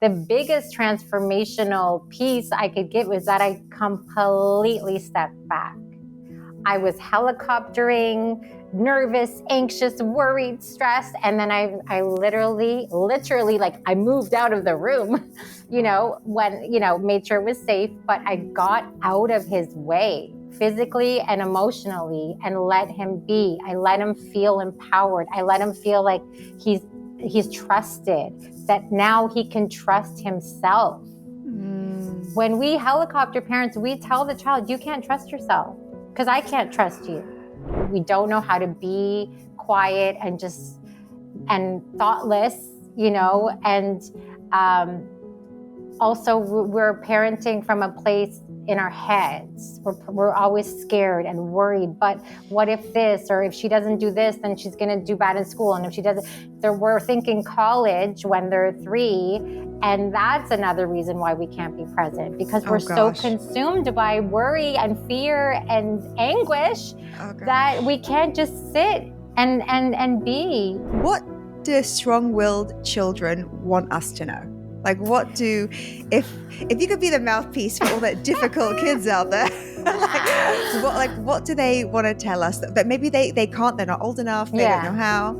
the biggest transformational piece I could give was that I completely stepped back. I was helicoptering, nervous, anxious, worried, stressed. And then I literally, like I moved out of the room, when, made sure it was safe, but I got out of his way physically and emotionally and let him be. I let him feel empowered. I let him feel like he's trusted, that now he can trust himself. When we helicopter parents, we tell the child, you can't trust yourself because I can't trust you. We don't know how to be quiet and thoughtless, and also we're parenting from a place in our heads. We're always scared and worried, but what if this, or if she doesn't do this, then she's going to do bad in school. And if she doesn't, we're thinking college when they're 3. And that's another reason why we can't be present, because we're so consumed by worry and fear and anguish that we can't just sit and be. What do strong-willed children want us to know? Like, if you could be the mouthpiece for all that difficult kids out there, what do they want to tell us that maybe they can't, they're not old enough, they don't know how?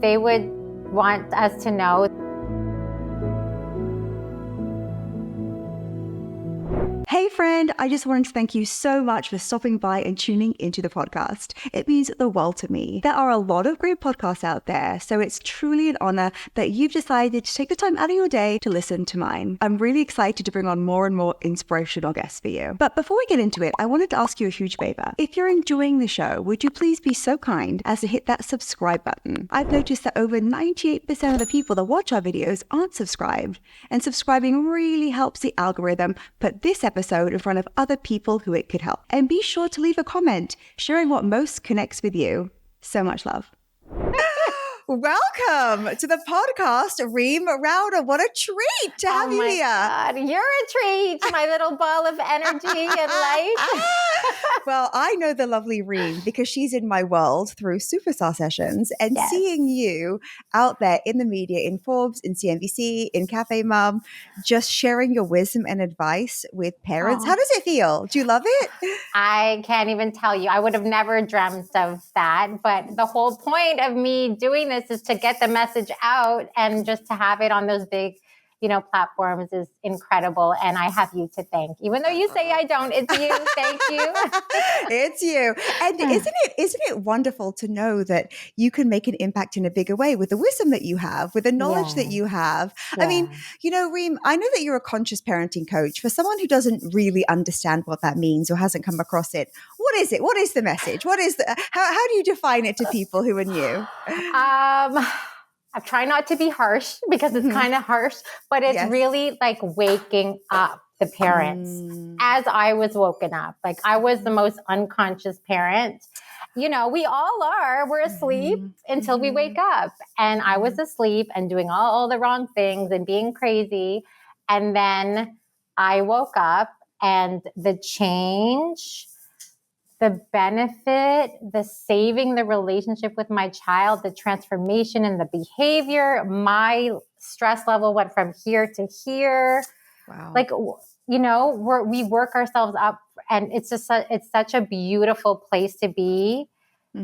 They would want us to know. Hey friend, I just wanted to thank you so much for stopping by and tuning into the podcast. It means the world to me. There are a lot of great podcasts out there, so it's truly an honor that you've decided to take the time out of your day to listen to mine. I'm really excited to bring on more and more inspirational guests for you. But before we get into it, I wanted to ask you a huge favor. If you're enjoying the show, would you please be so kind as to hit that subscribe button? I've noticed that over 98% of the people that watch our videos aren't subscribed, and subscribing really helps the algorithm put this episode in front of other people who it could help. And be sure to leave a comment sharing what most connects with you. So much love. Welcome to the podcast, Reem Raouda. What a treat to have you here. God, you're a treat, my little ball of energy and light. Well, I know the lovely Reem because she's in my world through Superstar Sessions, and seeing you out there in the media, in Forbes, in CNBC, in Cafe Mom, just sharing your wisdom and advice with parents. How does it feel? Do you love it? I can't even tell you. I would have never dreamt of that. But the whole point of me doing this is to get the message out, and just to have it on those big, platforms is incredible. And I have you to thank. Even though you say I don't, it's you. Thank you. It's you. And isn't it wonderful to know that you can make an impact in a bigger way with the wisdom that you have, with the knowledge that you have? I mean, Reem, I know that you're a conscious parenting coach. For someone who doesn't really understand what that means or hasn't come across it, what is it? What is the message? What is how do you define it to people who are new? I try not to be harsh because it's kind of harsh, but it's really like waking up the parents as I was woken up. Like, I was the most unconscious parent. We all are. We're asleep until we wake up. And I was asleep and doing all the wrong things and being crazy. And then I woke up, and the change, the benefit, the saving the relationship with my child, the transformation in the behavior, my stress level went from here to here. Wow. Like, we work ourselves up, and it's such a beautiful place to be.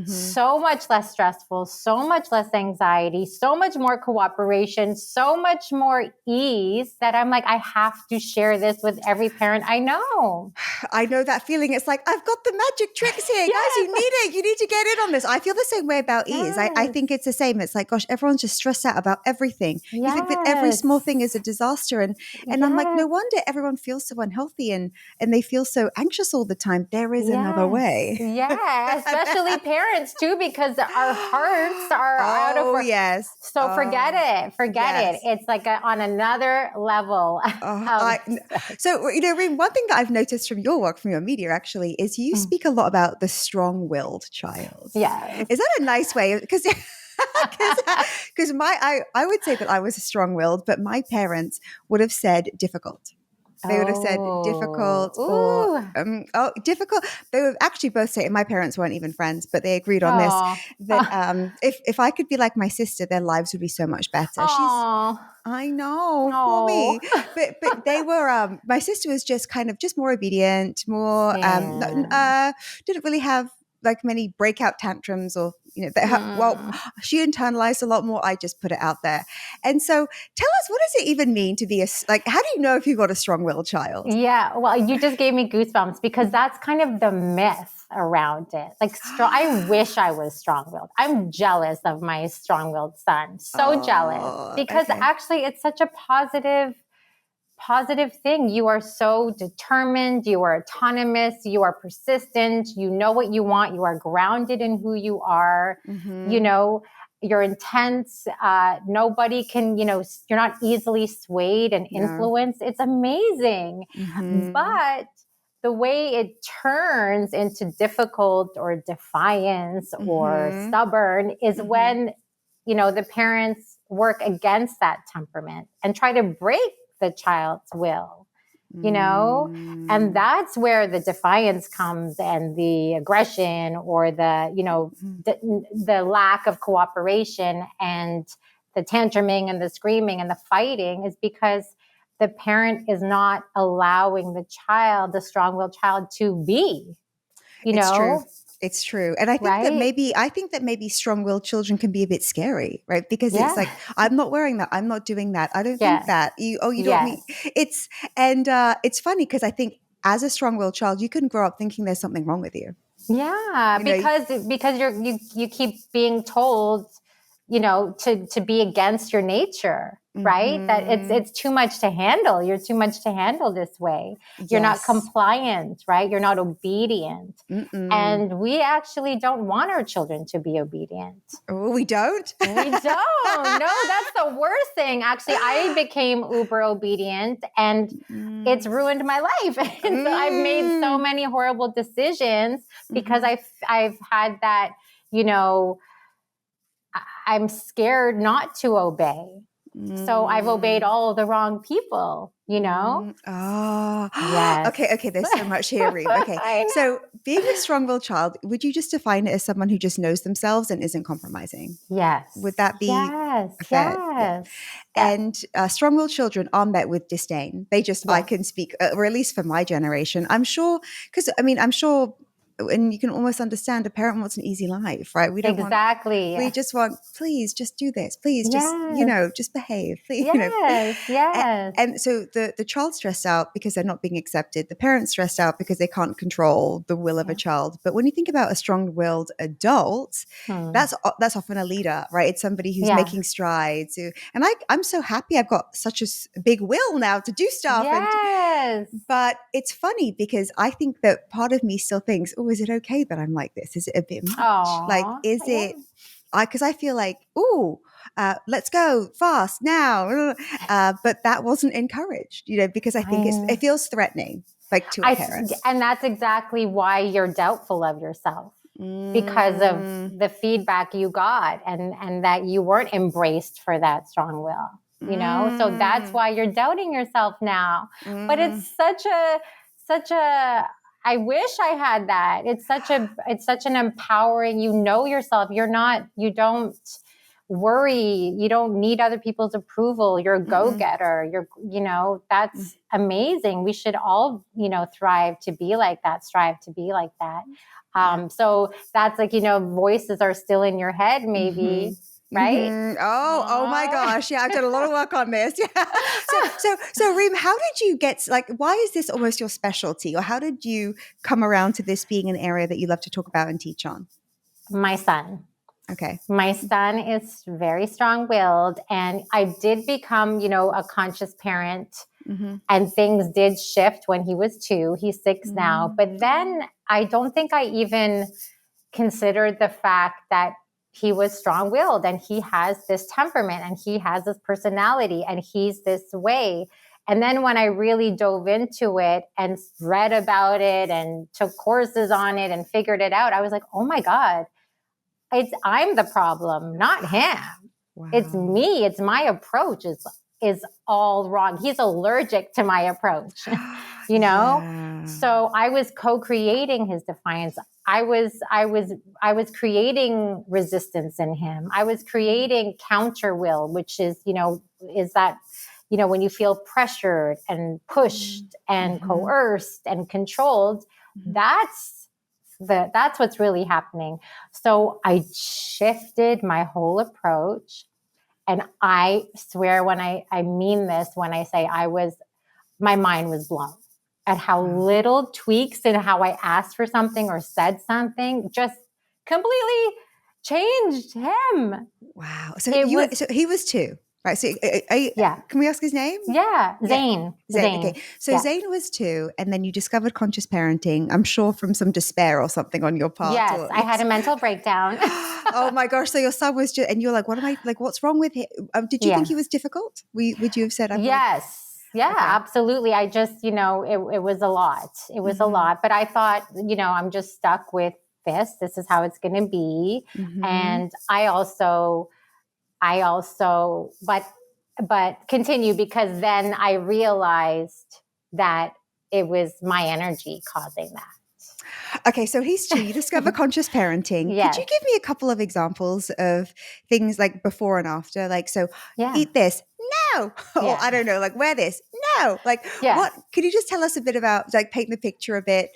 So much less stressful, so much less anxiety, so much more cooperation, so much more ease, that I'm like, I have to share this with every parent I know. I know that feeling. It's like, I've got the magic tricks here. Guys, you need it. You need to get in on this. I feel the same way about ease. I think it's the same. It's like, gosh, everyone's just stressed out about everything. You think that every small thing is a disaster. And I'm like, no wonder everyone feels so unhealthy and they feel so anxious all the time. There is another way. Yeah, especially parents too, because our hearts are out of. So forget it. It's like on another level. So, Reem, one thing that I've noticed from your work, from your media actually, is you speak a lot about the strong-willed child. Yeah. Is that a nice way? Because I would say that I was strong-willed, but my parents would have said difficult. They would have said difficult or difficult. They would actually both say, and my parents weren't even friends, but they agreed on this, Oh. that if I could be like my sister, their lives would be so much better. Oh. I know, poor Oh. me. But they were, my sister was just kind of just more obedient, more, Yeah. didn't really have like many breakout tantrums or, well, she internalized a lot more. I just put it out there. And so tell us, what does it even mean to be how do you know if you've got a strong-willed child? Yeah, well, you just gave me goosebumps because that's kind of the myth around it. Like, I wish I was strong-willed. I'm jealous of my strong-willed son. So jealous because actually it's such a positive thing. You are so determined, you are autonomous, you are persistent, you know what you want, you are grounded in who you are, you're intense. Nobody can, you're not easily swayed and influenced. It's amazing. But the way it turns into difficult or defiance or stubborn is when, the parents work against that temperament and try to break the child's will, and that's where the defiance comes and the aggression or the lack of cooperation and the tantruming and the screaming and the fighting is because the parent is not allowing the strong-willed child to be, It's true. It's true. And I think that maybe strong-willed children can be a bit scary, right? Because it's like, I'm not wearing that. I'm not doing that. I don't think that. You don't need it's funny because I think as a strong-willed child, you can grow up thinking there's something wrong with you. Yeah, because you keep being told, to be against your nature, right? That it's too much to handle. You're too much to handle this way. You're not compliant, right? You're not obedient. And we actually don't want our children to be obedient. Oh, we don't? We don't. No, that's the worst thing. Actually, I became uber obedient and it's ruined my life. And so I've made so many horrible decisions because I've had that, I'm scared not to obey. So I've obeyed all of the wrong people, Oh, yes. Okay. There's so much here, Reem. Okay. So being a strong-willed child, would you just define it as someone who just knows themselves and isn't compromising? Yes. Would that be fair? Yeah. And strong-willed children are met with disdain. They just, I can speak, or at least for my generation, I'm sure, and you can almost understand a parent wants an easy life, right? We don't we just want, please just do this. Please just, just behave. Please, Yes. And so the child's stressed out because they're not being accepted. The parent's stressed out because they can't control the will of a child. But when you think about a strong-willed adult, that's often a leader, right? It's somebody who's making strides. And I'm so happy I've got such a big will now to do stuff. Yes. But it's funny because I think that part of me still thinks, oh, is it okay that I'm like this? Is it a bit much? Like, is it? Because I feel like, let's go fast now. But that wasn't encouraged, because I think it feels threatening, like to a parent. And that's exactly why you're doubtful of yourself. Because of the feedback you got and that you weren't embraced for that strong will. So that's why you're doubting yourself now. But it's such a I wish I had that. It's such an empowering, yourself. You don't worry. You don't need other people's approval. You're a go-getter. That's amazing. We should all, thrive to be like that, strive to be like that. So that's like, voices are still in your head, maybe. Right? Oh my gosh. Yeah, I've done a lot of work on this. Yeah. So Reem, how did you get, why is this almost your specialty? Or how did you come around to this being an area that you love to talk about and teach on? My son. Okay. My son is very strong-willed, and I did become, a conscious parent, and things did shift when he was 2. He's 6 now. But then I don't think I even considered the fact that he was strong-willed and he has this temperament and he has this personality and he's this way. And then when I really dove into it and read about it and took courses on it and figured it out, I was like, oh my God, I'm the problem, not him. Wow. It's me. It's my approach. is all wrong. He's allergic to my approach, you know? Yeah. So I was co-creating his defiance. I was creating resistance in him. I was creating counter will, which is, is that, when you feel pressured and pushed and coerced and controlled, that's what's really happening. So I shifted my whole approach. And I swear when I mean this, when I say my mind was blown at how little tweaks in how I asked for something or said something just completely changed him. Wow. So he was 2, right? So Yeah. Can we ask his name? Yeah. Zane. Okay. So Zane was 2, and then you discovered conscious parenting, I'm sure from some despair or something on your part. Yes. I had a mental breakdown. Oh my gosh. So your son was and you're like, what's wrong with him? Did you think he was difficult? Would you have said? Yes. Yeah, okay. Absolutely. I just, it was a lot. It was a lot, but I thought, I'm just stuck with this. This is how it's going to be. And I also, but continue, because then I realized that it was my energy causing that. Okay, so he's 2. You discover conscious parenting. Yes. Could you give me a couple of examples of things like before and after? Like, so eat this. No. Or I don't know, like wear this. No. Like what? Could you just tell us a bit about, like, paint the picture a bit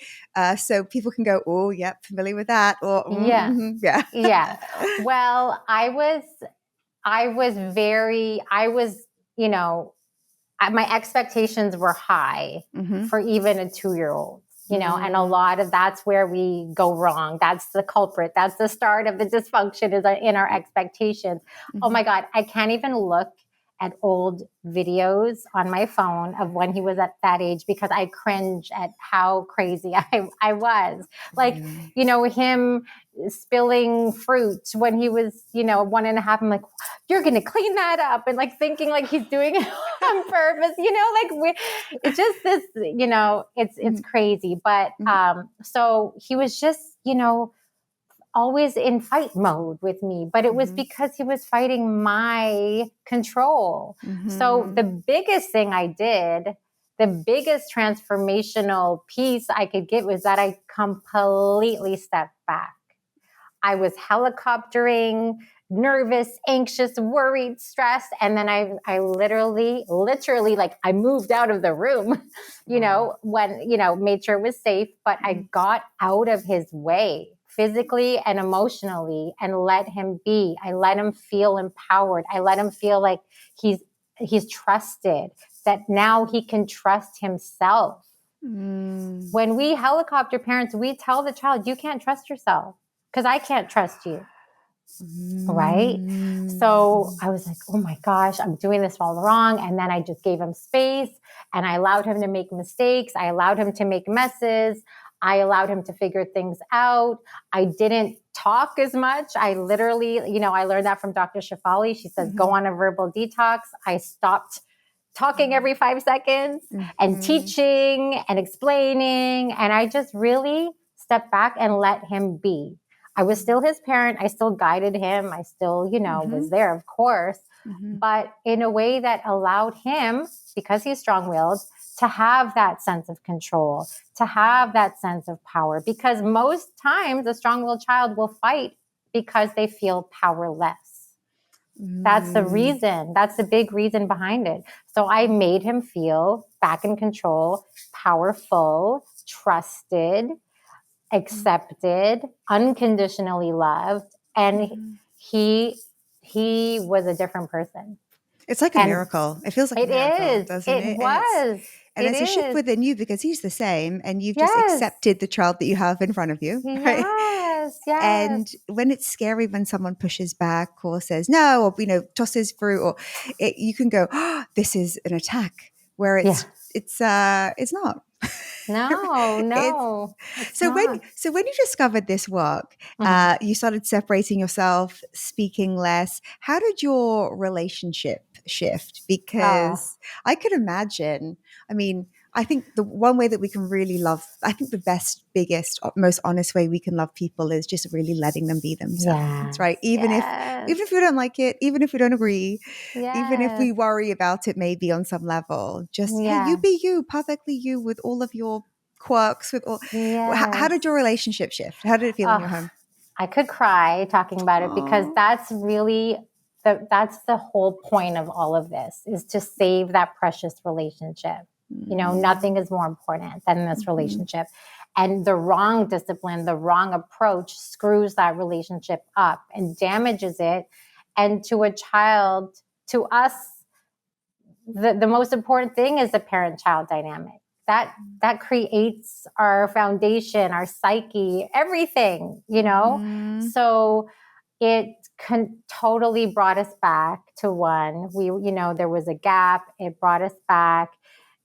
so people can go, oh, yep, familiar with that. Or yeah. Well, my expectations were high for even a 2-year-old. And a lot of that's where we go wrong. That's the culprit. That's the start of the dysfunction, is in our expectations. Oh my God, I can't even look at old videos on my phone of when he was at that age, because I cringe at how crazy I was. Like, him spilling fruit when he was, 1.5. I'm like, you're going to clean that up. And like thinking like he's doing it on purpose, it's just this, it's crazy. But, so he was just, always in fight mode with me, but it was because he was fighting my control. So the biggest thing I did, the biggest transformational piece I could get, was that I completely stepped back. I was helicoptering, nervous, anxious, worried, stressed. And then I literally, like, I moved out of the room, when, made sure it was safe, but I got out of his way physically and emotionally and let him be. I let him feel empowered. I let him feel like he's trusted, that now he can trust himself. When we helicopter parents, we tell the child, you can't trust yourself because I can't trust you. Right? So I was like, oh my gosh, I'm doing this all wrong. And then I just gave him space, and I allowed him to make mistakes. I allowed him to make messes. I allowed him to figure things out. I didn't talk as much. I literally, I learned that from Dr. Shefali. She says, go on a verbal detox. I stopped talking every 5 seconds and teaching and explaining. And I just really stepped back and let him be. I was still his parent. I still guided him. I still, was there, of course, but in a way that allowed him, because he's strong-willed, to have that sense of control, to have that sense of power. Because most times a strong-willed child will fight because they feel powerless. That's the reason. That's the big reason behind it. So I made him feel back in control, powerful, trusted, accepted, unconditionally loved, and he was a different person. It's like a miracle. It feels like a miracle, doesn't it? It was. And it's a shift within you, because he's the same, and you've just accepted the child that you have in front of you. Right? Yes. And when it's scary, when someone pushes back or says no, or tosses fruit, or you can go, oh, this is an attack. Where it's not. No. So when you discovered this work, you started separating yourself, speaking less. How did your relationship shift? Because I could imagine, I think the one way that we can really love, I think the best, biggest, most honest way we can love people is just really letting them be themselves, right? Even if we don't like it, even if we don't agree, even if we worry about it maybe on some level, just, hey, you be you, perfectly you, with all of your quirks, with all. How did your relationship shift? How did it feel in your home? I could cry talking about it because that's really that's the whole point of all of this, is to save that precious relationship. You know, nothing is more important than this relationship. And the wrong discipline, the wrong approach screws that relationship up and damages it. And to a child, to us, the most important thing is the parent-child dynamic. That creates our foundation, our psyche, everything, you know? So it totally brought us back to one. There was a gap. It brought us back.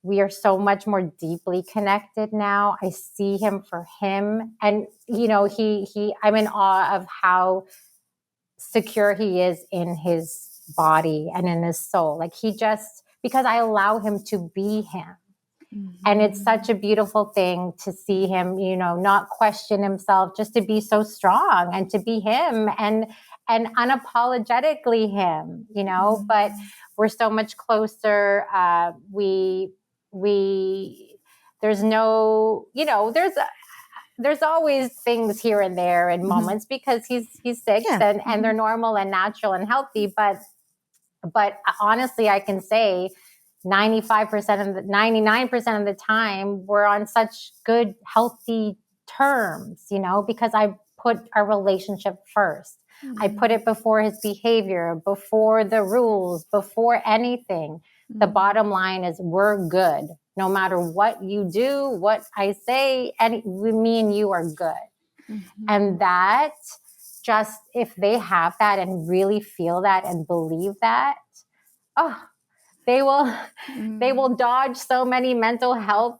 We are so much more deeply connected now. I see him for him. And, I'm in awe of how secure he is in his body and in his soul. Like because I allow him to be him. And it's such a beautiful thing to see him, not question himself, just to be so strong and to be him and unapologetically him, but we're so much closer. There's no, there's always things here and there and moments because he's sick and they're normal and natural and healthy. But honestly, I can say 99% of the time, we're on such good, healthy terms, because I put our relationship first. I put it before his behavior, before the rules, before anything. The bottom line is we're good. No matter what you do, what I say, me and you are good. And that just, if they have that and really feel that and believe that, they will dodge so many mental health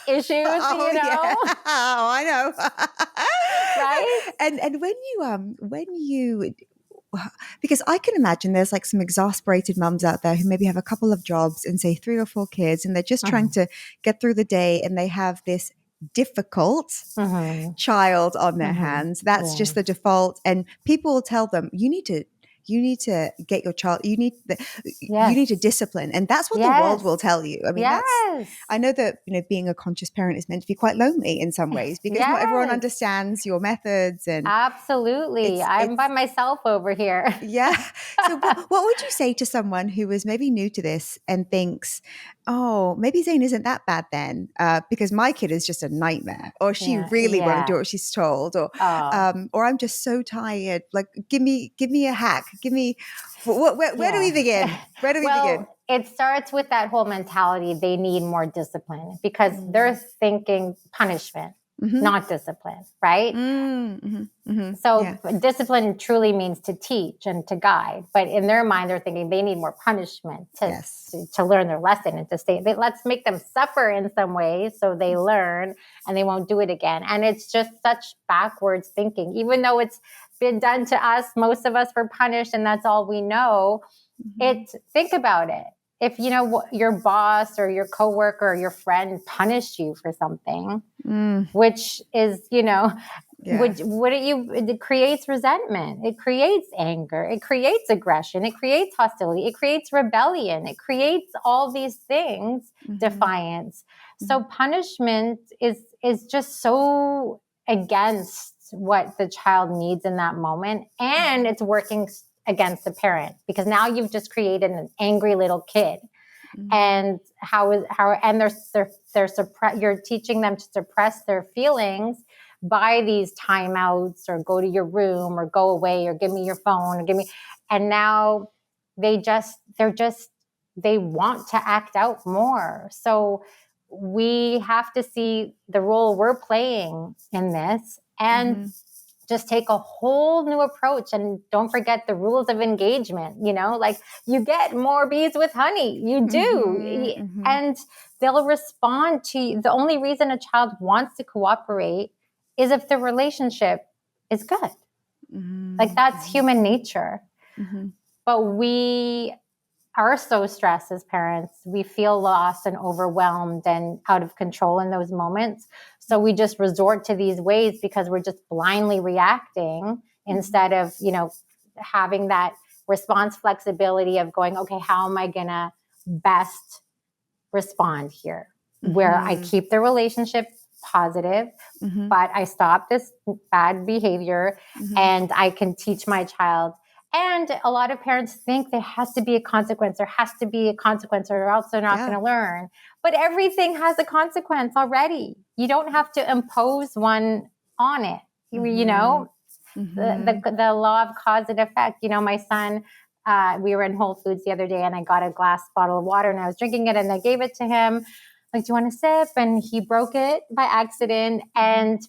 issues, Yeah. Oh, I know. Right? And when you because I can imagine there's like some exasperated mums out there who maybe have a couple of jobs and say 3 or 4 kids, and they're just trying to get through the day, and they have this difficult child on their hands. That's just the default. And people will tell them, you need to get your child, you need to discipline. And that's what the world will tell you. I mean, I know that, being a conscious parent is meant to be quite lonely in some ways because not everyone understands your methods. And absolutely. I'm by myself over here. Yeah. So what would you say to someone who is maybe new to this and thinks, oh, maybe Zane isn't that bad then, because my kid is just a nightmare, or she really won't do what she's told, or I'm just so tired. Like, give me a hack. Give me, where do we begin? Where do we begin? It starts with that whole mentality. They need more discipline because they're thinking punishment, not discipline, right? So discipline truly means to teach and to guide. But in their mind, they're thinking they need more punishment to learn their lesson and to stay. Let's make them suffer in some ways so they learn and they won't do it again. And it's just such backwards thinking. Even though it's been done to us, most of us were punished and that's all we know. Think about it. If your boss or your coworker or your friend punished you for something, which is, it creates resentment, it creates anger, it creates aggression, it creates hostility, it creates rebellion, it creates all these things, defiance. So punishment is just so against what the child needs in that moment, and it's working against the parent because now you've just created an angry little kid. And you're teaching them to suppress their feelings by these timeouts or go to your room or go away or give me your phone or and now they want to act out more. So we have to see the role we're playing in this and just take a whole new approach. And don't forget the rules of engagement, like you get more bees with honey, you do. And they'll respond to you. The only reason a child wants to cooperate is if the relationship is good. Like that's human nature. But we are so stressed as parents. We feel lost and overwhelmed and out of control in those moments. So we just resort to these ways because we're just blindly reacting instead of, having that response flexibility of going, okay, how am I going to best respond here? Where I keep the relationship positive, but I stop this bad behavior and I can teach my child. And a lot of parents think there has to be a consequence. There has to be a consequence or else they're not going to learn. But everything has a consequence already. You don't have to impose one on it. The law of cause and effect. My son, we were in Whole Foods the other day and I got a glass bottle of water and I was drinking it and I gave it to him. Like, do you want a sip? And he broke it by accident. And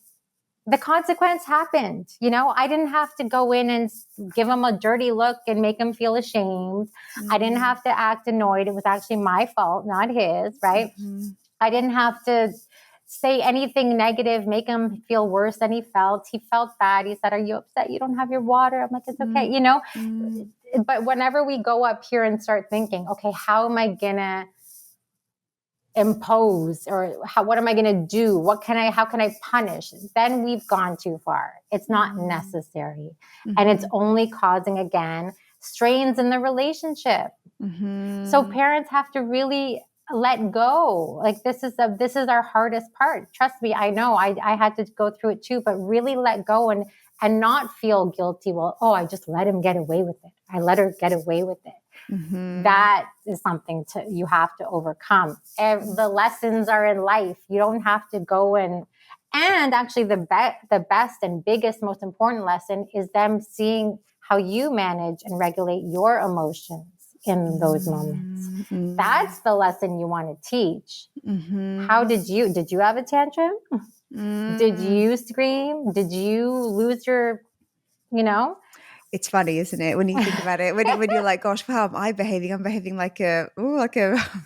the consequence happened. I didn't have to go in and give him a dirty look and make him feel ashamed. I didn't have to act annoyed. It was actually my fault, not his, right? I didn't have to say anything negative, make him feel worse than he felt. He felt bad. He said, "Are you upset you don't have your water?" I'm like, "It's okay," But whenever we go up here and start thinking, okay, how am I going to impose or what am I going to do? How can I punish? Then we've gone too far. It's not necessary. And it's only causing, again, strains in the relationship. So parents have to really let go. Like this is our hardest part. Trust me, I know I had to go through it too, but really let go and not feel guilty. Well, I just let him get away with it. I let her get away with it. That is something you have to overcome. The lessons are in life. You don't have to go and actually the best and biggest, most important lesson is them seeing how you manage and regulate your emotions in those moments. That's the lesson you want to teach. How did you have a tantrum? Did you scream? Did you lose your, It's funny, isn't it, when you think about it? When you're like, "Gosh, how am I behaving? I'm behaving like a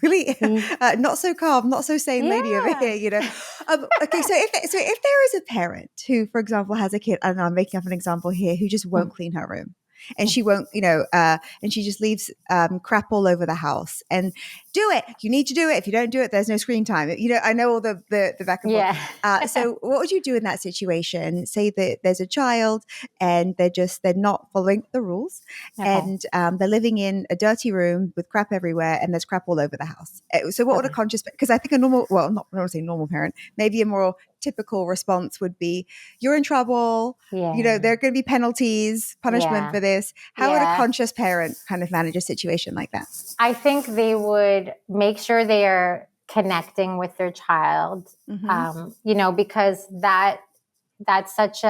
really not so calm, not so sane lady over here." Okay, so if there is a parent who, for example, has a kid, and I'm making up an example here, who just won't clean her room, and she won't, and she just leaves crap all over the house. And do it. You need to do it. If you don't do it, there's no screen time. I know all the back and forth. So what would you do in that situation? Say that there's a child and they're not following the rules, and they're living in a dirty room with crap everywhere, and there's crap all over the house. So what would a conscious? Because I think a normal, well, not I don't want to say normal parent, maybe a more typical response would be, "You're in trouble. There are going to be penalties, punishment for this." How would a conscious parent kind of manage a situation like that? I think they would make sure they are connecting with their child, because that's such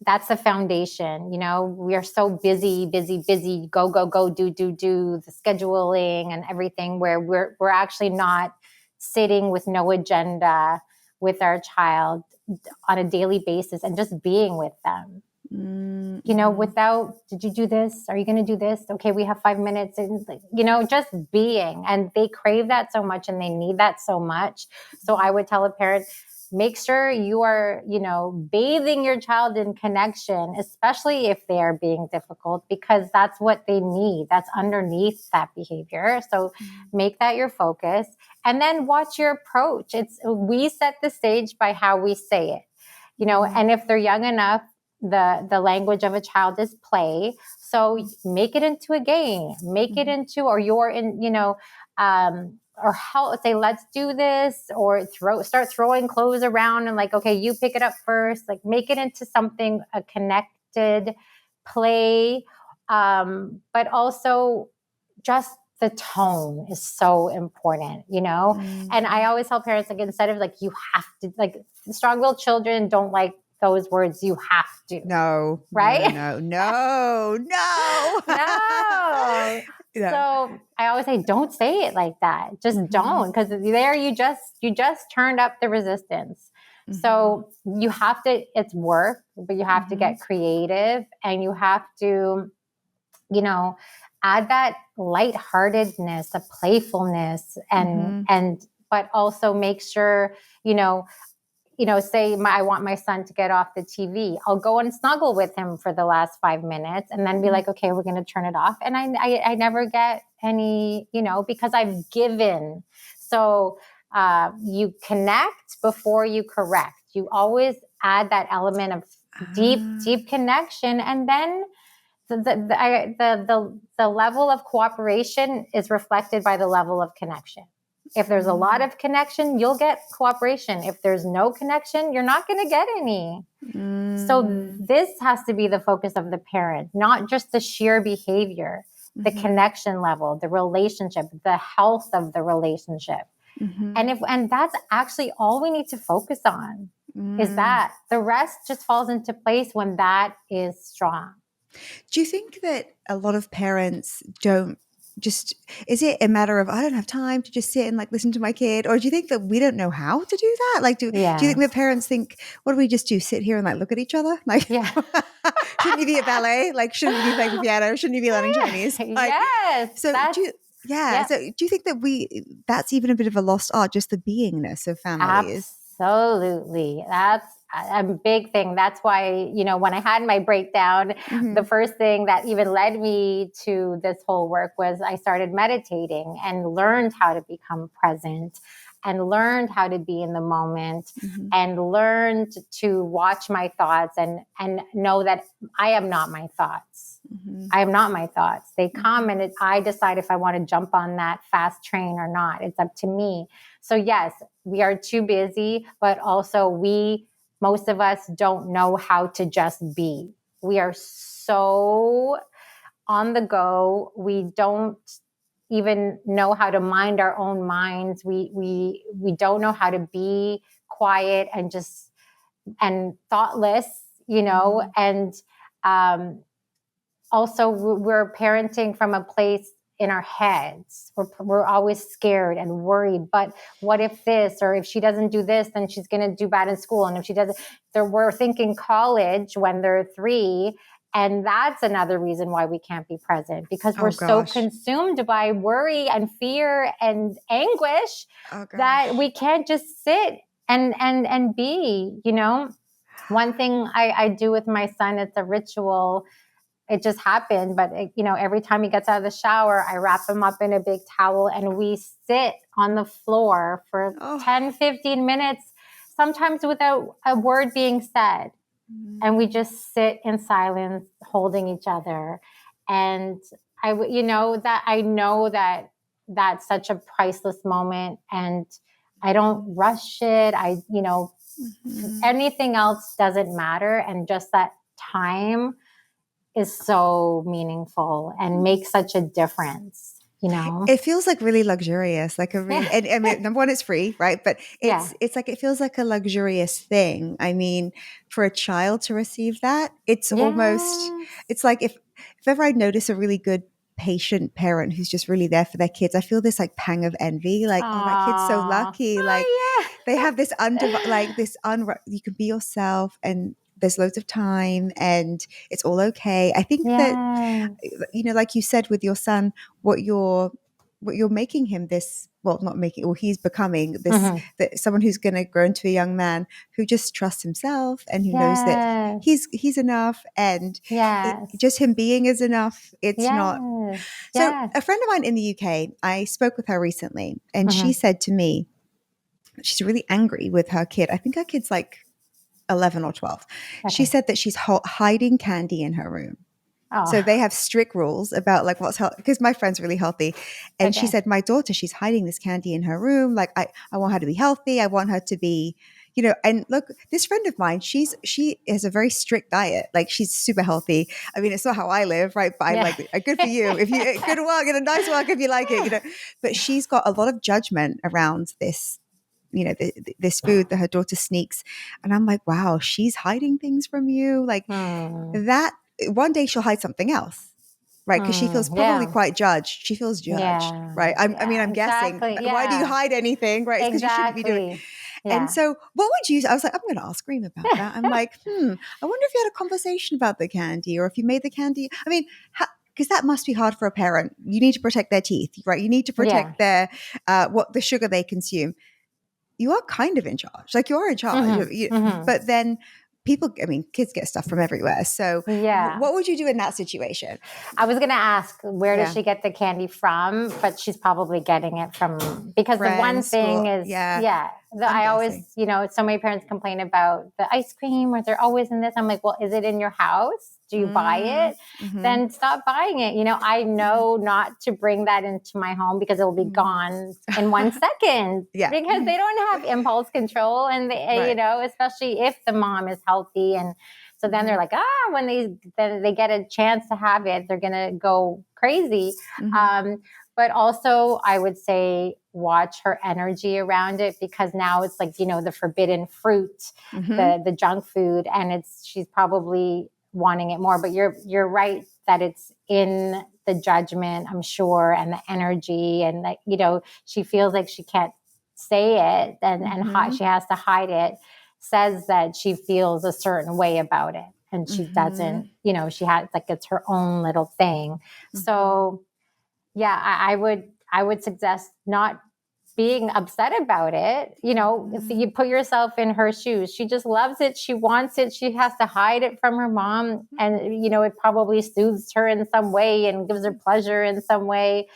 that's the foundation. We are so busy, go, do the scheduling and everything, where we're actually not sitting with no agenda with our child on a daily basis and just being with them. Without, did you do this? Are you going to do this? Okay, we have 5 minutes. And, just being. And they crave that so much and they need that so much. So I would tell a parent, make sure you are, bathing your child in connection, especially if they are being difficult, because that's what they need. That's underneath that behavior. So make that your focus and then watch your approach. We set the stage by how we say it, and if they're young enough, the language of a child is play. So make it into a game, make it into, or you're in, or help say, let's do this, or start throwing clothes around and like, okay, you pick it up first, like make it into something, a connected play. But also just the tone is so important, and I always tell parents, like, instead of like, you have to, like, strong-willed children don't like those words, you have to. No. Right? No. Yeah. So I always say, don't say it like that. Just don't, because there you just turned up the resistance. So you have to, it's work, but you have to get creative and you have to, add that lightheartedness, a playfulness, and but also make sure, say I want my son to get off the TV. I'll go and snuggle with him for the last 5 minutes and then be like, okay, we're going to turn it off. And I never get any, because I've given. So you connect before you correct. You always add that element of deep connection. And then the level of cooperation is reflected by the level of connection. If there's a lot of connection, you'll get cooperation. If there's no connection, you're not going to get any. So this has to be the focus of the parent, not just the sheer behavior, the connection level, the relationship, the health of the relationship. And that's actually all we need to focus on is that. The rest just falls into place when that is strong. Do you think that a lot of parents don't is it a matter of, I don't have time to just sit and listen to my kid? Or do you think that we don't know how to do that? Do you think that parents think, what do we just do? Sit here and look at each other? Shouldn't you be at ballet? Shouldn't you be playing the piano? Shouldn't you be learning Chinese? Yes. So do you think that that's even a bit of a lost art, just the beingness of families? Absolutely. That's a big thing. That's why, when I had my breakdown, the first thing that even led me to this whole work was I started meditating and learned how to become present and learned how to be in the moment and learned to watch my thoughts and know that I am not my thoughts. I am not my thoughts. They come and I decide if I want to jump on that fast train or not. It's up to me. So yes, we are too busy, but also most of us don't know how to just be. We are so on the go. We don't even know how to mind our own minds. We don't know how to be quiet and thoughtless, and also we're parenting from a place in our heads. We're always scared and worried. But what if this, or if she doesn't do this, then she's going to do bad in school. And if she doesn't, we're thinking college when they're 3. And that's another reason why we can't be present, because we're so consumed by worry and fear and anguish that we can't just sit and be, One thing I do with my son, it's a ritual. It just happened. But, every time he gets out of the shower, I wrap him up in a big towel and we sit on the floor for 10, 15 minutes, sometimes without a word being said. And we just sit in silence, holding each other. And I know that that's such a priceless moment, and I don't rush it. Anything else doesn't matter. And just that time is so meaningful and makes such a difference. It feels really luxurious, and number one, it's free, right? But it's it feels like a luxurious thing. I mean, for a child to receive that, it's almost, it's like if ever I notice a really good patient parent who's just really there for their kids, I feel this pang of envy, oh, that kid's so lucky. They have this you can be yourself, and there's loads of time and it's all okay. I think that, like you said with your son, what you're making him he's becoming this, that someone who's going to grow into a young man who just trusts himself and who knows that he's enough, and just him being is enough. It's not. So a friend of mine in the UK, I spoke with her recently, and she said to me, she's really angry with her kid. I think her kid's 11 or 12. Okay. She said that she's hiding candy in her room. Oh. So they have strict rules about what's healthy, because my friend's really healthy. And she said, my daughter, she's hiding this candy in her room. I want her to be healthy. I want her to be, and look, this friend of mine, she has a very strict diet. She's super healthy. I mean, it's not how I live, right? But I'm good for you. If you good work, get a nice work if you like it, but she's got a lot of judgment around this, this food that her daughter sneaks. And I'm like, wow, she's hiding things from you. That one day she'll hide something else, right? Because she feels probably quite judged. She feels judged, right? I'm guessing. Why do you hide anything, right? It's because you shouldn't be doing it. And so what would you, I was like, I'm going to ask Reem about that. I'm like, I wonder if you had a conversation about the candy, or if you made the candy. I mean, because that must be hard for a parent. You need to protect their teeth, right? You need to protect their, what the sugar they consume. you are kind of in charge. Like you are in charge. But then kids get stuff from everywhere. So what would you do in that situation? I was going to ask, where does she get the candy from? But she's probably getting it from, because friends, the one thing school, is, I always, so many parents complain about the ice cream, or they're always in this. I'm like, well, is it in your house? Do you buy it? Then stop buying it. I know not to bring that into my home because it'll be gone in 1 second. Because they don't have impulse control, and they, especially if the mom is healthy. And so then they're like, when they get a chance to have it, they're going to go crazy. But also I would say watch her energy around it, because now it's like, the forbidden fruit, the junk food, and she's probably wanting it more. But you're right that it's in the judgment, I'm sure, and the energy, and that, she feels like she can't say it, and she has to hide it, says that she feels a certain way about it, and she doesn't, she has, like, it's her own little thing. So I would suggest not being upset about it. If you put yourself in her shoes, she just loves it. She wants it. She has to hide it from her mom. And, it probably soothes her in some way and gives her pleasure in some way.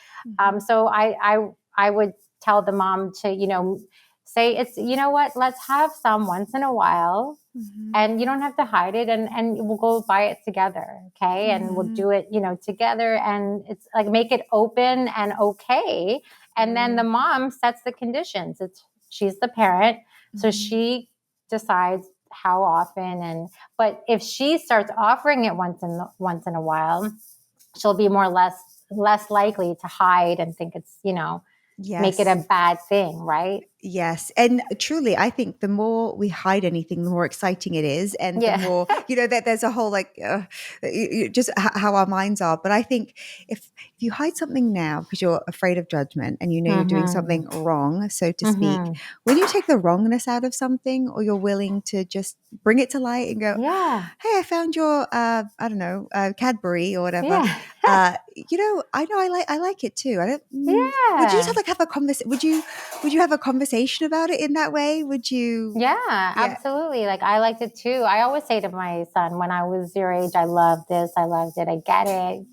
So I would tell the mom to, say, it's, what, let's have some once in a while. And you don't have to hide it, and we'll go buy it together. Okay. And we'll do it, together, and it's like, make it open and okay. And then the mom sets the conditions. She's the parent. So she decides how often, but if she starts offering it once in a while, she'll be less likely to hide and think it's, make it a bad thing. Right. Yes. And truly, I think the more we hide anything, the more exciting it is. And the more, that there's a whole, just how our minds are. But I think if you hide something now because you're afraid of judgment, and you're doing something wrong, so to speak, when you take the wrongness out of something, or you're willing to just bring it to light and go, hey, I found your, Cadbury or whatever. I know I like it too. I don't, would you just have a conversation? Would you have a conversation about it in that way? Would you? Yeah, absolutely. Like, I liked it too. I always say to my son, when I was your age, I loved this, I loved it, I get it,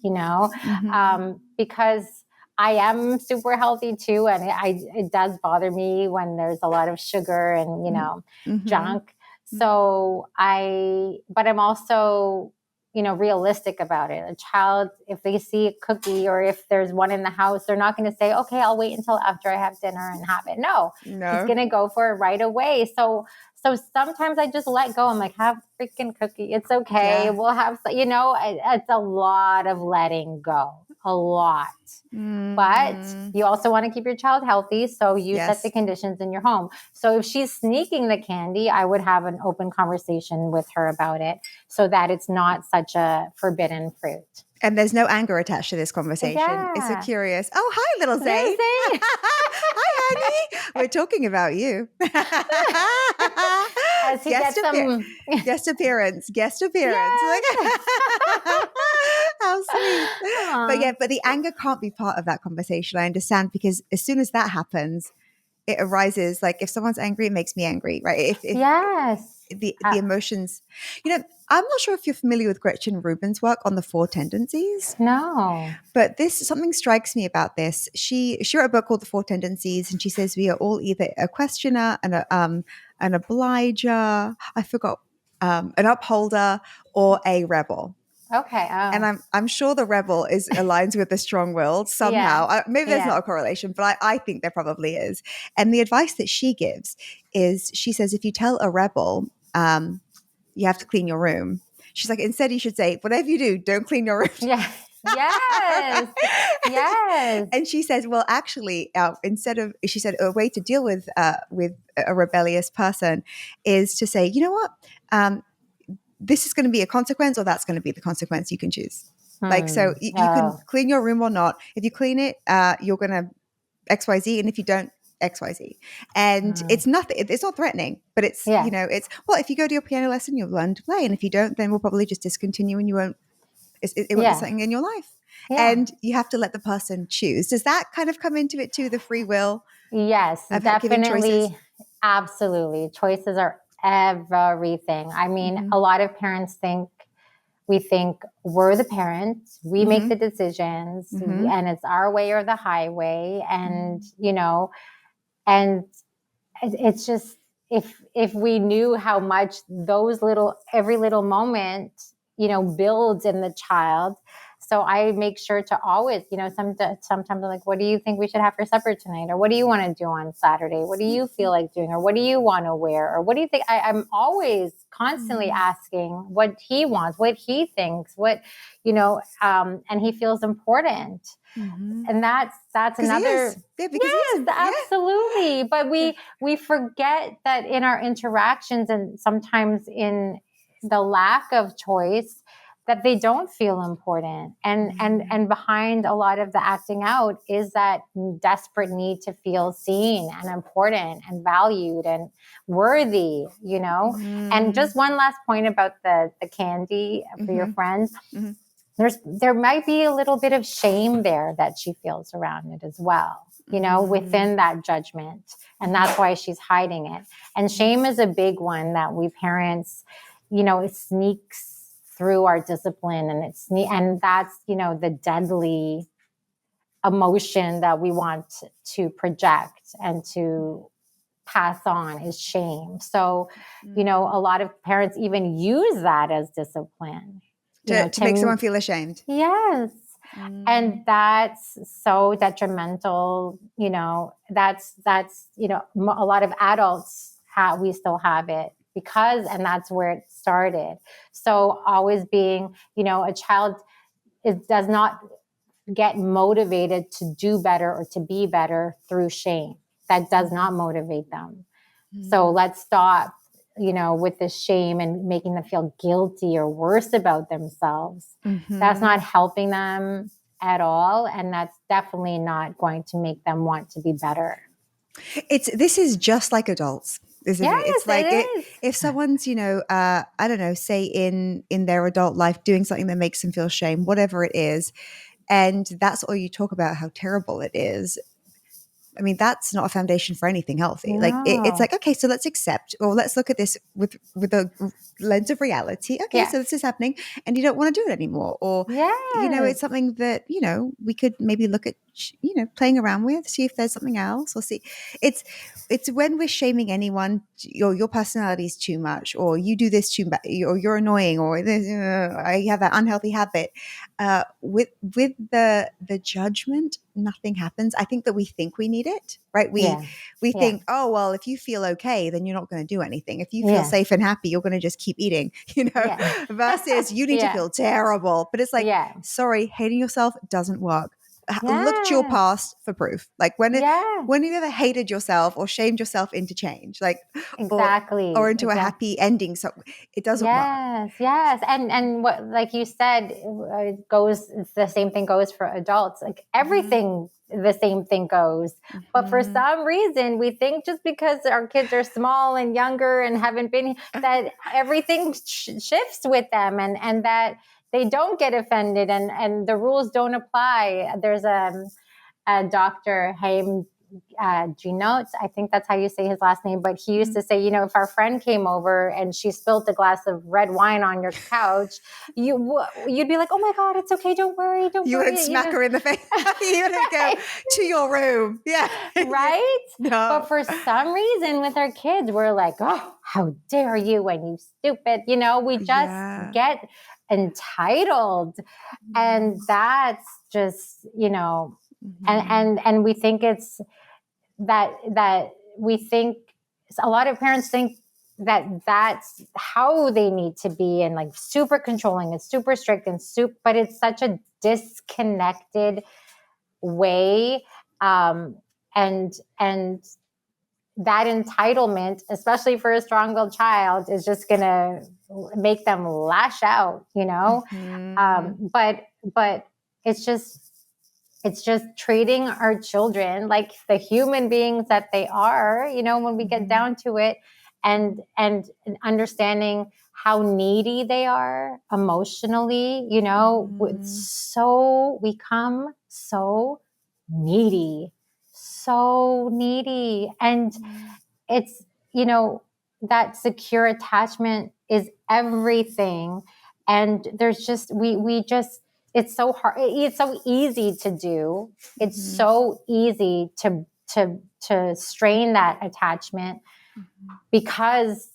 because I am super healthy too. And it does bother me when there's a lot of sugar and, junk. So but I'm also, realistic about it. A child, if they see a cookie, or if there's one in the house, they're not going to say, okay, I'll wait until after I have dinner and have it. No. He's going to go for it right away. So sometimes I just let go. I'm like, have a freaking cookie. It's okay. Yeah. We'll have, it's a lot of letting go. A lot. But you also want to keep your child healthy. So you set the conditions in your home. So if she's sneaking the candy, I would have an open conversation with her about it, so that it's not such a forbidden fruit. And there's no anger attached to this conversation. Yeah. It's a curious, oh, hi, little Zane. Hi, honey. We're talking about you. Guest appearance. Yes. Like, how sweet. Aww. But the anger can't be part of that conversation. I understand, because as soon as that happens, it arises. Like, if someone's angry, it makes me angry, right? The emotions, I'm not sure if you're familiar with Gretchen Rubin's work on the 4 tendencies. No. But something strikes me about this. She wrote a book called The 4 Tendencies, and she says we are all either a questioner, an obliger, I forgot, an upholder, or a rebel. Okay. Oh. And I'm sure the rebel aligns with the strong-willed somehow. Maybe there's not a correlation, but I think there probably is. And the advice that she gives is, she says, if you tell a rebel, you have to clean your room, she's like, instead you should say, whatever you do, don't clean your room. Yeah. Yes. And she says, well, actually, she said, a way to deal with a rebellious person is to say, you know what? This is going to be a consequence, or that's going to be the consequence. You can choose. Like, so you can clean your room or not. If you clean it, you're going to XYZ. And if you don't, XYZ. And it's nothing. It's not threatening, but it's, it's, well, if you go to your piano lesson, you'll learn to play. And if you don't, then we'll probably just discontinue, and you won't, it won't be something in your life. Yeah. And you have to let the person choose. Does that kind of come into it too, the free will? Yes, definitely. Absolutely. Choices are everything. I mean, Mm-hmm. a lot of parents we think we're the parents, we make Mm-hmm. the decisions, Mm-hmm. and it's our way or the highway. And, you know, and it's just, if we knew how much every little moment, you know, builds in the child. So I make sure to always, you know, sometimes I'm like, what do you think we should have for supper tonight? Or what do you want to do on Saturday? What do you feel like doing? Or what do you want to wear? Or what do you think? I'm always constantly asking what he wants, what he thinks, what, you know, and he feels important. Mm-hmm. And that's another. Because he Yes, is. absolutely. But we forget that in our interactions, and sometimes in the lack of choice, that they don't feel important. And behind a lot of the acting out is that desperate need to feel seen and important and valued and worthy, you know. And just one last point about the candy for your friends. Mm-hmm. There might be a little bit of shame there that she feels around it as well, you know, within that judgment. And that's why she's hiding it. And shame is a big one that we parents, you know, it sneaks through our discipline, and that's, you know, the deadly emotion that we want to project and to pass on is shame. So, you know, a lot of parents even use that as discipline. To make someone feel ashamed. Yes. And that's so detrimental, you know, that's, you know, a lot of adults we still have it and that's where it started. So always being, you know, a child does not get motivated to do better or to be better through shame. That does not motivate them. So let's stop, you know, with the shame and making them feel guilty or worse about themselves. That's not helping them at all. And that's definitely not going to make them want to be better. This is just like adults, isn't it? Yes, It's like it is. if someone's, you know, I don't know, say in their adult life doing something that makes them feel shame, whatever it is, and that's all you talk about how terrible it is. I mean, that's not a foundation for anything healthy. Like it's No. like, okay, so let's accept, or let's look at this with a lens of reality. Okay, Yes. so this is happening, and you don't want to do it anymore, or you know, Yes. it's something that, you know, we could maybe look at, you know, playing around with, see if there's something else, or see. It's when we're shaming anyone, your personality is too much, or you do this too much, or you're annoying, or I have that unhealthy habit. With the judgment, nothing happens. I think that we think we need it, right? We think, oh well, if you feel okay, then you're not going to do anything. If you feel safe and happy, you're going to just keep eating, you know. Versus you need to feel terrible. But it's like, sorry, hating yourself doesn't work. Look to your past for proof. Like when you ever hated yourself or shamed yourself into change, like exactly, or into a happy ending, so it doesn't work. Yes, and what, like you said, it goes. It's the same thing goes for adults. Like everything, the same thing goes. But for some reason, we think just because our kids are small and younger and haven't been, that everything shifts with them, and that they don't get offended, and the rules don't apply. There's a Dr. Haim Genote, I think that's how you say his last name, but he used to say, you know, if our friend came over and she spilt a glass of red wine on your couch, you'd be like, oh my God, it's okay, don't worry. You wouldn't smack her in the face. You wouldn't go to your room. Yeah. Right? No. But for some reason with our kids, we're like, oh, how dare you, and you stupid, you know, we just get entitled. And that's just, you know, and we think it's that we think, a lot of parents think that that's how they need to be, and like super controlling and super strict and but it's such a disconnected way. And that entitlement, especially for a strong-willed child, is just going to make them lash out, you know? But it's just treating our children like the human beings that they are, you know, when we get down to it, and understanding how needy they are emotionally, you know. So we come so needy, and it's that secure attachment is everything. And there's just, we just, it's so hard. It's so easy to do. It's so easy to strain that attachment because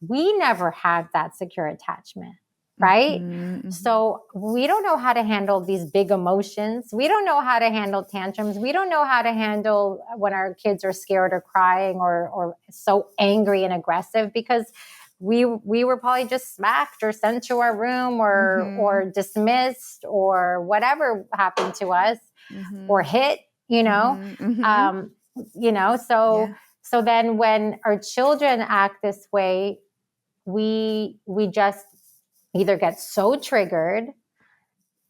we never had that secure attachment. Right? So we don't know how to handle these big emotions. We don't know how to handle tantrums. We don't know how to handle when our kids are scared or crying or so angry and aggressive because we were probably just smacked or sent to our room or dismissed or whatever happened to us or hit, so then when our children act this way, we just either get so triggered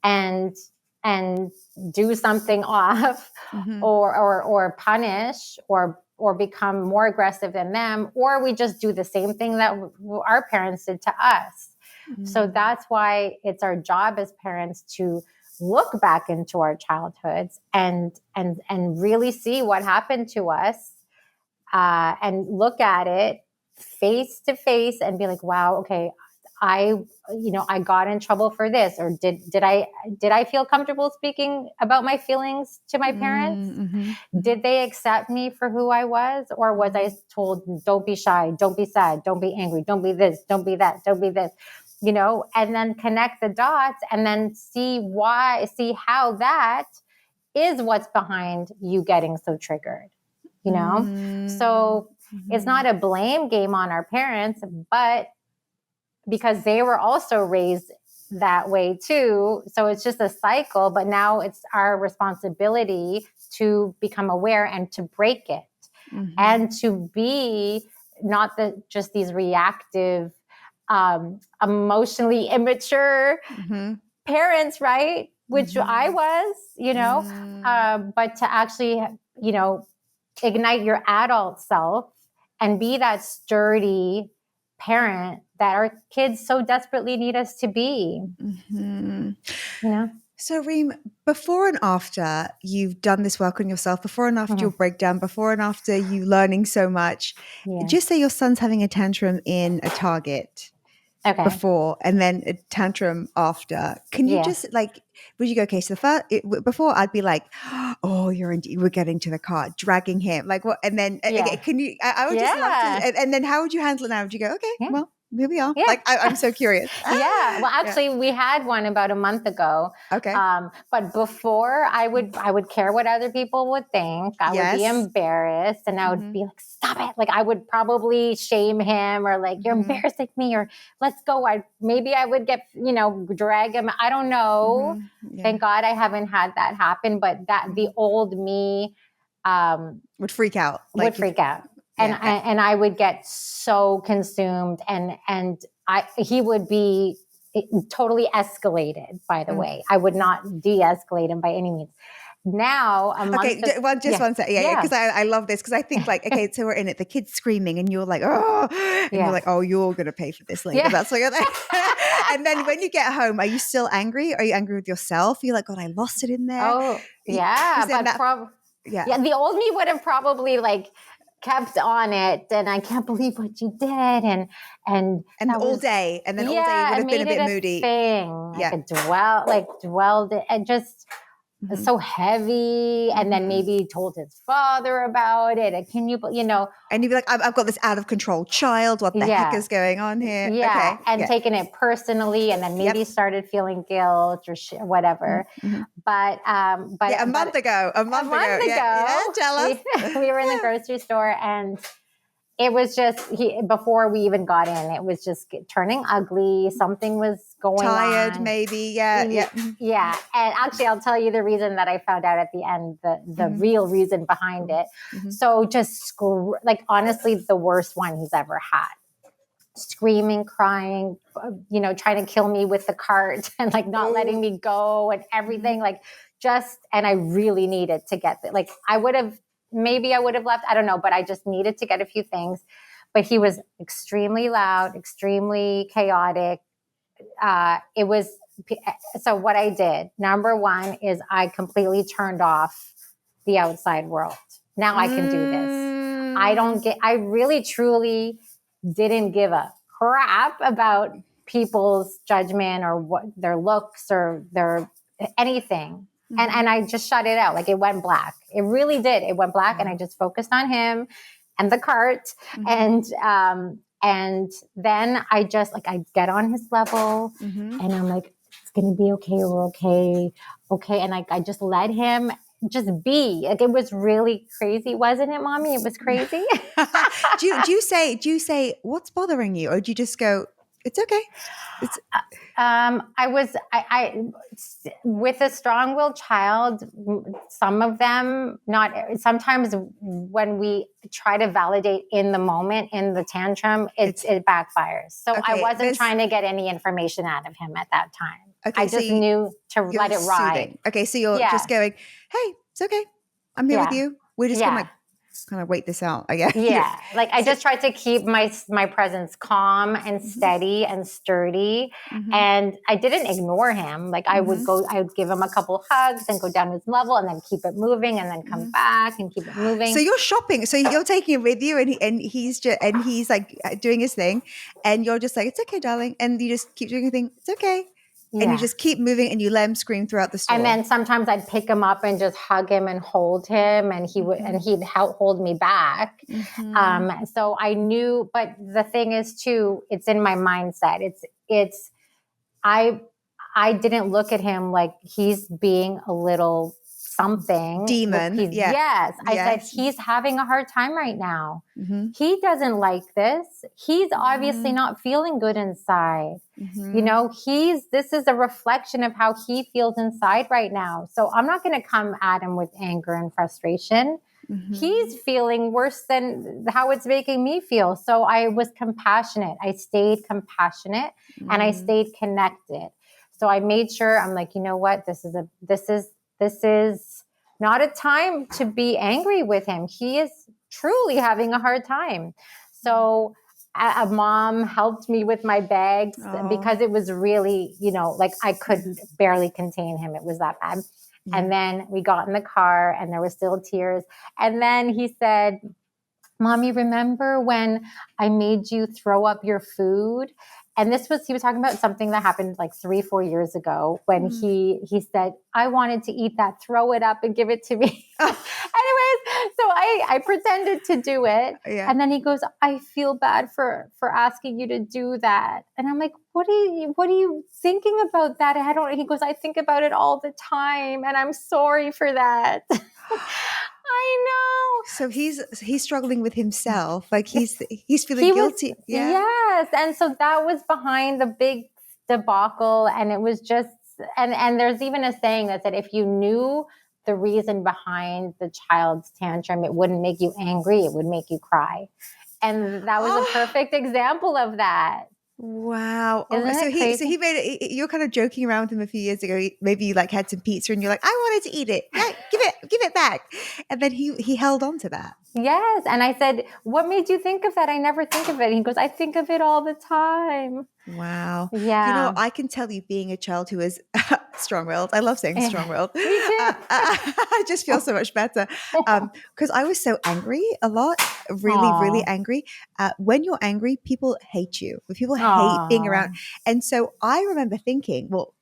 and do something off or punish or become more aggressive than them, or we just do the same thing that our parents did to us. So that's why it's our job as parents to look back into our childhoods and really see what happened to us, and look at it face to face and be like, wow, okay, I got in trouble for this, or did I feel comfortable speaking about my feelings to my parents? Did they accept me for who I was, or was I told, don't be shy, don't be sad, don't be angry, don't be this, don't be that, don't be this, and then connect the dots and then see how that is what's behind you getting so triggered, So it's not a blame game on our parents, but because they were also raised that way too. So it's just a cycle, but now it's our responsibility to become aware and to break it and to be not just these reactive, emotionally immature parents, right? Which I was, but to actually, ignite your adult self and be that sturdy parent that our kids so desperately need us to be. So Reem, before and after you've done this work on yourself, before and after your breakdown, before and after you learning so much, just say your son's having a tantrum in a Target before and then a tantrum after. Can you just would you go, okay, so before I'd be like, oh, we're getting to the car, dragging him, like what? And then can you, I would just love to, and then how would you handle it now? Would you go, okay, well, here we are. Yeah. Like, I'm so curious. Well, actually we had one about a month ago. Okay. But before I would care what other people would think. I would be embarrassed and I would be like, stop it. Like I would probably shame him or like, you're embarrassing me, or let's go. Maybe I would get, drag him. I don't know. Thank God I haven't had that happen, but the old me, would freak out. And I would get so consumed and he would be totally escalated, by the way. I would not de-escalate him by any means. Now, one second. Because I love this because I think like, okay, so we're in it, the kid's screaming and you're like, oh, and you're like, oh, you're going to pay for this later. That's what you're like. And then when you get home, are you still angry? Are you angry with yourself? You're like, God, I lost it in there. Oh, yeah. The old me would have probably like kept on it, and I can't believe what you did, and all day, and then all day you would have been a bit moody. Dwelled it, and just so heavy, and then maybe told his father about it. And can you, and you'd be like, I've got this out of control child. What the heck is going on here? Yeah, and taking it personally, and then maybe started feeling guilt or whatever. But a month ago. Yeah, tell us. We were in the grocery store, and it was just before we even got in, it was just turning ugly. Something was going tired, on. Maybe. Yeah. And actually, I'll tell you the reason that I found out at the end, the real reason behind it. So just honestly, the worst one he's ever had. Screaming, crying, trying to kill me with the cart and like not letting me go and everything. And I really needed to get maybe I would have left. I don't know, but I just needed to get a few things. But he was extremely loud, extremely chaotic. So what I did, number one, is I completely turned off the outside world. Now I can do this. I really truly didn't give a crap about people's judgment or what their looks or their anything. And I just shut it out. Like it went black. It really did. It went black and I just focused on him and the cart. And then I just like, I get on his level and I'm like, it's going to be okay. We're okay. Okay. And I just let him just be. Like it was really crazy, wasn't it, Mommy? It was crazy. do you say what's bothering you, or do you just go, it's okay? It's I with a strong-willed child, some of them sometimes when we try to validate in the moment in the tantrum, it backfires. So okay, I wasn't trying to get any information out of him at that time. Okay, I just knew to let it ride. Soothing. Okay, so you're just going, hey, it's okay. I'm here with you. We're just gonna kind of wait this out, I guess. Yeah. Like I just tried to keep my presence calm and steady and sturdy. And I didn't ignore him. Like I would give him a couple hugs and go down his level and then keep it moving and then come back and keep it moving. So you're shopping. So you're taking him with you and he's like doing his thing and you're just like, it's okay, darling. And you just keep doing your thing. It's okay. Yeah. And you just keep moving and you let him scream throughout the store. And then sometimes I'd pick him up and just hug him and hold him and he'd hold me back. So I knew, but the thing is too, it's in my mindset. I didn't look at him like he's being a little something. Demon. Yes. I said, he's having a hard time right now. He doesn't like this. He's obviously not feeling good inside. You know, this is a reflection of how he feels inside right now. So I'm not going to come at him with anger and frustration. He's feeling worse than how it's making me feel. So I was compassionate. I stayed compassionate and I stayed connected. So I made sure, I'm like, you know what? This is not a time to be angry with him. He is truly having a hard time. So a mom helped me with my bags because it was really, like I could barely contain him. It was that bad. And then we got in the car and there were still tears. And then he said, Mommy, remember when I made you throw up your food? And he was talking about something that happened like 3-4 years ago when he said, I wanted to eat that, throw it up and give it to me. Anyways, so I pretended to do it. Yeah. And then he goes, I feel bad for asking you to do that. And I'm like, what are you thinking about that? He goes, I think about it all the time and I'm sorry for that. I know. So he's struggling with himself. Like he's feeling guilty. Yes. And so that was behind the big debacle. And it was just, and there's even a saying that said, if you knew the reason behind the child's tantrum, it wouldn't make you angry. It would make you cry. And that was a perfect example of that. Wow. So he made it. You're kind of joking around with him a few years ago. Maybe you like had some pizza and you're like, I wanted to eat it. Yeah, give it back. And then he held on to that. Yes. And I said, what made you think of that? I never think of it. He goes, I think of it all the time. Wow. Yeah. I can tell you, being a child who is strong-willed, I love saying strong-willed. Me too. I just feel so much better because I was so angry a lot, really angry. When you're angry, people hate you. People hate being around. And so I remember thinking, well,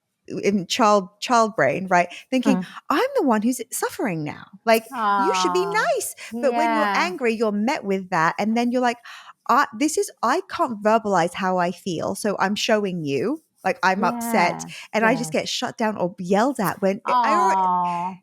in child brain, right? Thinking, I'm the one who's suffering now. Like, you should be nice. But when you're angry, you're met with that. And then you're like, I can't verbalize how I feel. So I'm showing you. Like I'm upset and I just get shut down or yelled at when I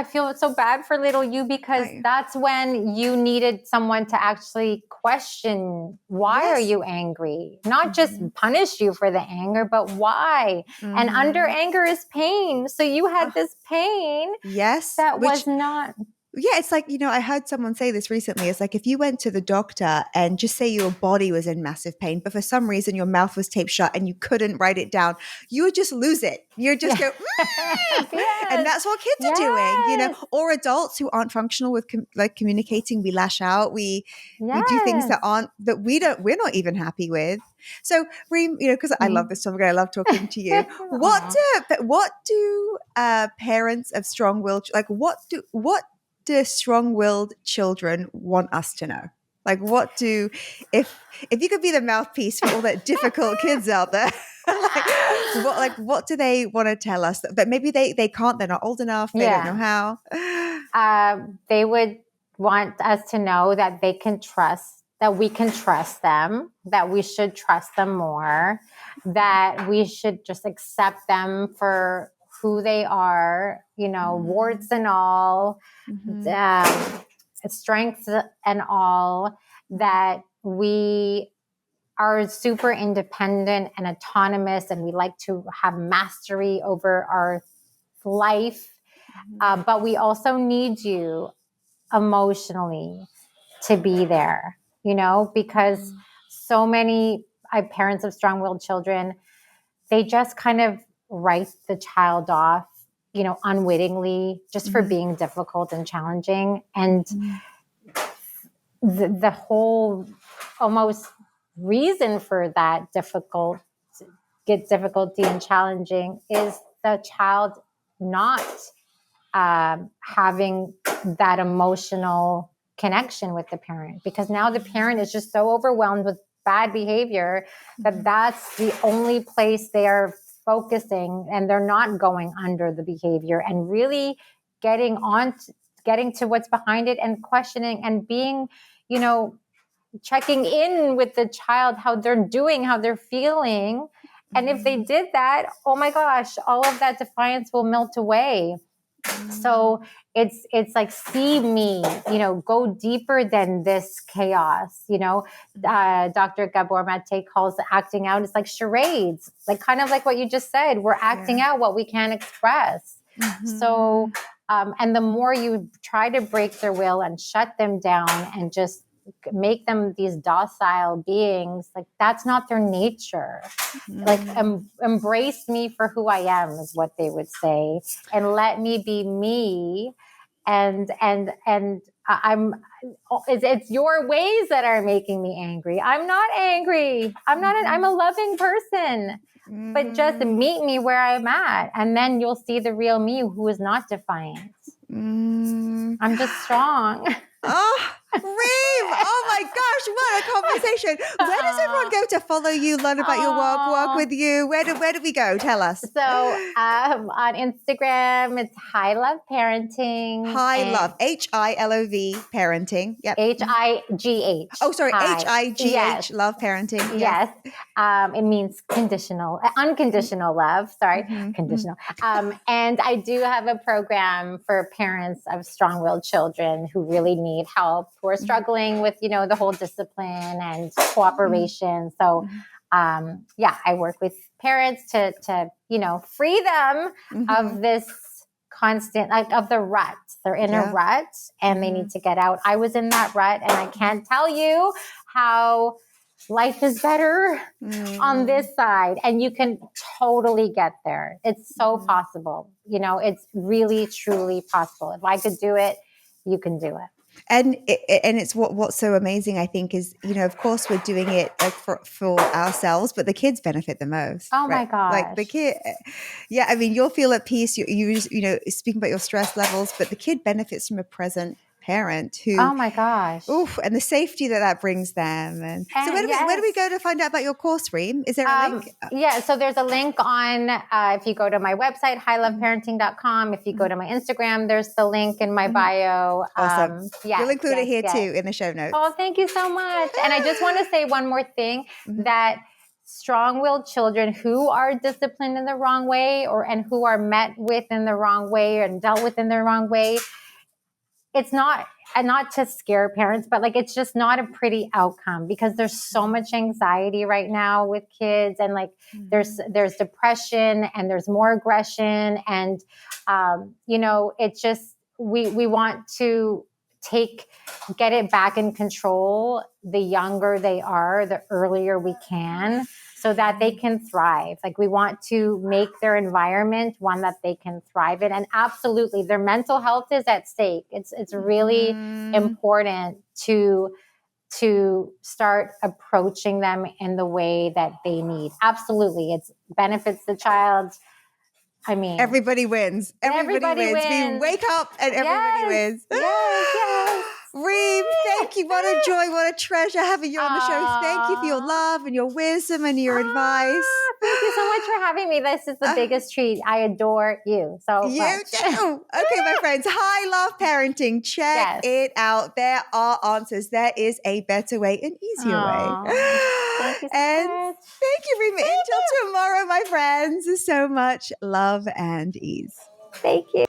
feel so bad for little you because that's when you needed someone to actually question why are you angry? Not just punish you for the anger, but why? And under anger is pain. So you had this pain. Yes. Was not. Yeah, it's like, I heard someone say this recently. It's like if you went to the doctor and just say your body was in massive pain, but for some reason your mouth was taped shut and you couldn't write it down, you would just lose it. You'd just go, and that's what kids are doing, or adults who aren't functional with communicating. We lash out. We do things we're not even happy with. So Reem, because I love this topic, I love talking to you. What do parents of strong-willed, what do strong-willed children want us to know? Like, if you could be the mouthpiece for all that difficult kids out there, what do they want to tell us? But maybe they can't. They're not old enough. They don't know how. They would want us to know that they can trust, that we can trust them, that we should trust them more, that we should just accept them for who they are, warts and all, strengths and all, that we are super independent and autonomous, and we like to have mastery over our life. But we also need you emotionally to be there, because so many parents of strong-willed children, they just kind of write the child off, unwittingly, just for being difficult and challenging. And the whole almost reason for that difficulty and challenging is the child not having that emotional connection with the parent, because now the parent is just so overwhelmed with bad behavior that that's the only place they are focusing, and they're not going under the behavior and really getting to what's behind it and questioning and being, checking in with the child, how they're doing, how they're feeling. And if they did that, oh my gosh, all of that defiance will melt away. So it's like, see me, go deeper than this chaos. Dr. Gabor Mate calls acting out, it's like charades, like kind of like what you just said. We're acting out what we can't express. So, and the more you try to break their will and shut them down and just make them these docile beings, like that's not their nature. Like embrace me for who I am is what they would say, and let me be me. And it's your ways that are making me angry. I'm not angry. I'm a loving person. But just meet me where I'm at, and then you'll see the real me, who is not defiant. I'm just strong. Oh, Reem! Oh my gosh, what a conversation! Where does everyone go to follow you, learn about your work with you? Where do we go? Tell us. So on Instagram, it's High Love Parenting. Love, HILOV Parenting. Yep. HIGH. Oh, sorry, HIGH. Yes. Love Parenting. Yes. It means unconditional love. Sorry, conditional. And I do have a program for parents of strong-willed children who really need help, who are struggling with, the whole discipline and cooperation. So, I work with parents to free them of this constant, like of the rut. They're in a rut and they need to get out. I was in that rut, and I can't tell you how life is better on this side, and you can totally get there. It's so possible. It's really, truly possible. If I could do it, you can do it. And it's what's so amazing, I think, is, of course we're doing it like for ourselves, but the kids benefit the most. Oh right? my gosh. Like the kid, I mean, you'll feel at peace. You speaking about your stress levels, but the kid benefits from a present parent who, oh my gosh, and the safety that brings them. And so where do we go to find out about your course, Reem? Is there a link? So there's a link on, if you go to my website, highloveparenting.com. If you go to my Instagram, there's the link in my bio. Awesome. We'll include it here too in the show notes. Oh, thank you so much. And I just want to say one more thing, that strong-willed children who are disciplined in the wrong way, and who are met with in the wrong way and dealt with in the wrong way, it's not to scare parents, but like, it's just not a pretty outcome, because there's so much anxiety right now with kids, and like there's depression, and there's more aggression, and it's just we want to get it back in control. The younger they are, the earlier we can, so that they can thrive. Like, we want to make their environment one that they can thrive in. And absolutely, their mental health is at stake. It's really important to start approaching them in the way that they need. Absolutely. It benefits the child I mean, everybody wins. Everybody wins. We wake up and everybody wins. Yes. Reem, thank you. What a joy, what a treasure having you on the show. Thank you for your love and your wisdom and your advice. Thank you so much for having me. This is the biggest treat. I adore you so much. You too. Okay, my friends. High Love Parenting. Check it out. There are answers. There is a better way, an easier way. Thank you so and much. Thank you, Reem. Until tomorrow, my friends. So much love and ease. Thank you.